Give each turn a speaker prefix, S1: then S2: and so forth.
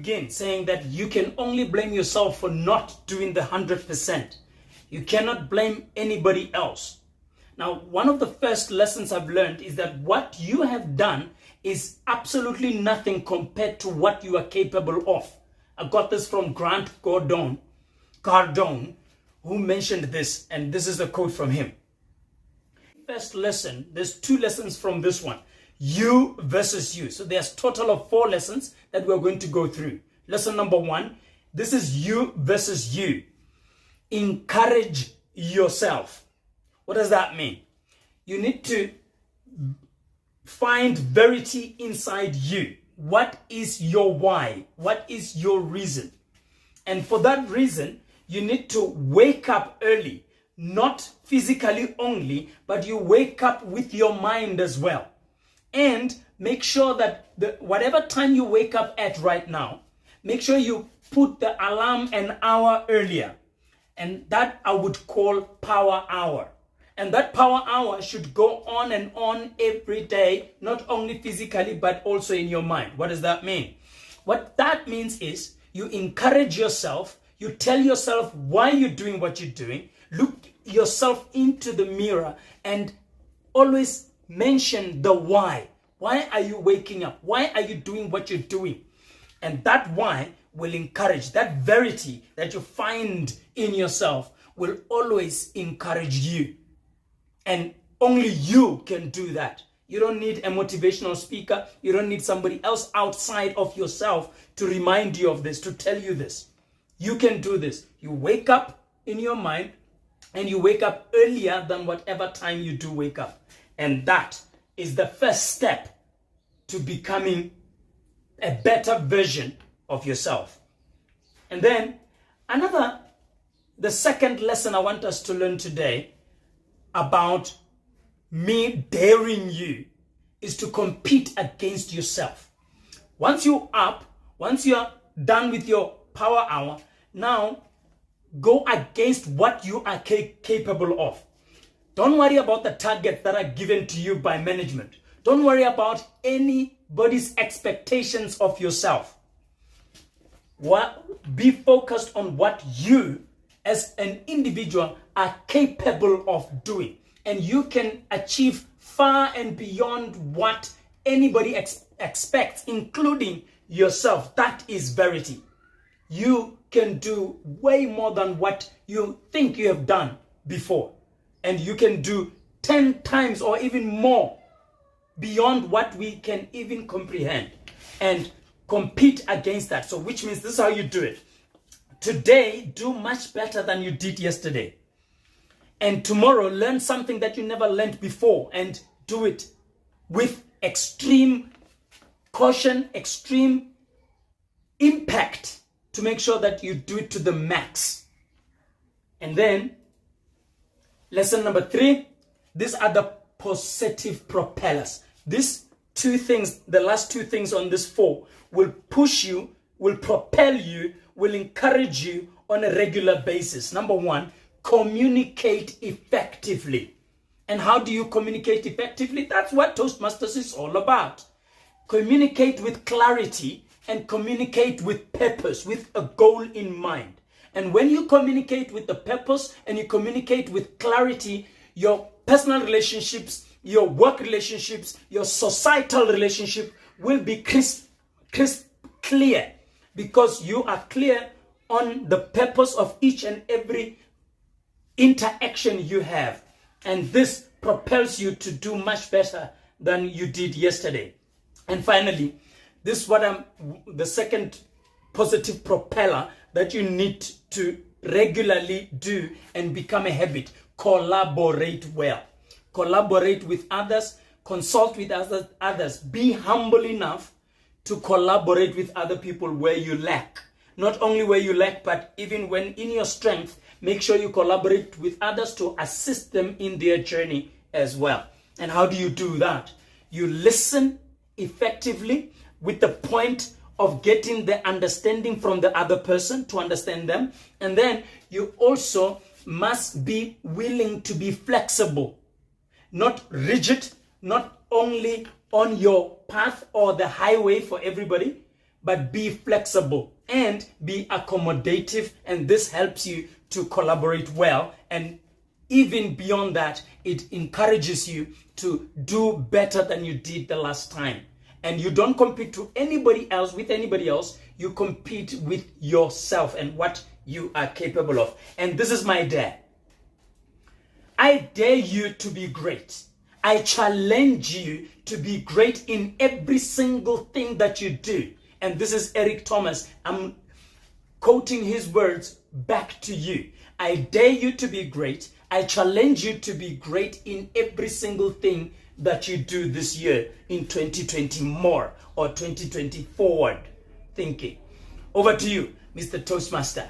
S1: begin saying that you can only blame yourself for not doing the 100%. You cannot blame anybody else. Now, one of the first lessons I've learned is that what you have done is absolutely nothing compared to what you are capable of. I got this from Grant Cardone, who mentioned this, and this is a quote from him. First lesson, there's 2 lessons from this one. You versus you. So there's total of 4 lessons that we're going to go through. Lesson number 1, this is you versus you. Encourage yourself. What does that mean? You need to find verity inside you. What is your why? What is your reason? And for that reason, you need to wake up early, not physically only, but you wake up with your mind as well. And make sure that whatever time you wake up at right now, make sure you put the alarm an hour earlier. And that I would call power hour. And that power hour should go on and on every day, not only physically, but also in your mind. What does that mean? What that means is you encourage yourself, you tell yourself why you're doing what you're doing, look yourself into the mirror and always mention the why. Why are you waking up? Why are you doing what you're doing? And that why will encourage, that verity that you find in yourself will always encourage you. And only you can do that. You don't need a motivational speaker. You don't need somebody else outside of yourself to remind you of this, to tell you this. You can do this. You wake up in your mind and you wake up earlier than whatever time you do wake up. And that is the first step to becoming a better version of yourself. And then the second lesson I want us to learn today about me daring you is to compete against yourself. Once you're up, once you're done with your power hour, now go against what you are capable of. Don't worry about the targets that are given to you by management. Don't worry about anybody's expectations of yourself. Be focused on what you as an individual are capable of doing. And you can achieve far and beyond what anybody expects, including yourself. That is verity. You can do way more than what you think you have done before. And you can do 10 times or even more beyond what we can even comprehend. And compete against that. So which means this is how you do it. Today, do much better than you did yesterday. And tomorrow, learn something that you never learned before and do it with extreme caution, extreme impact to make sure that you do it to the max. And then, lesson number 3, these are the positive propellers. These 2 things, the last 2 things on this 4, will push you, will propel you, will encourage you on a regular basis. Number 1, communicate effectively. And how do you communicate effectively? That's what Toastmasters is all about. Communicate with clarity and communicate with purpose, with a goal in mind. And when you communicate with the purpose and you communicate with clarity, your personal relationships, your work relationships, your societal relationship will be crisp clear, because you are clear on the purpose of each and every interaction you have. And this propels you to do much better than you did yesterday. And finally, this is what the second positive propeller that you need to regularly do and become a habit. Collaborate well. Collaborate with others. Consult with others. Be humble enough to collaborate with other people where you lack. Not only where you lack, but even when in your strength, make sure you collaborate with others to assist them in their journey as well. And how do you do that? You listen effectively with the point of getting the understanding from the other person to understand them. And then you also must be willing to be flexible, not rigid, not only on your path or the highway for everybody, but be flexible and be accommodative, and this helps you to collaborate well. And even beyond that, it encourages you to do better than you did the last time. And you don't compete with anybody else, you compete with yourself and what you are capable of. And this is my dare. I dare you to be great. I challenge you to be great in every single thing that you do. And this is Eric Thomas. I'm quoting his words back to you. I dare you to be great. I challenge you to be great in every single thing that you do this year in 2020 more, or 2020 forward thinking. Over to you, Mr. Toastmaster.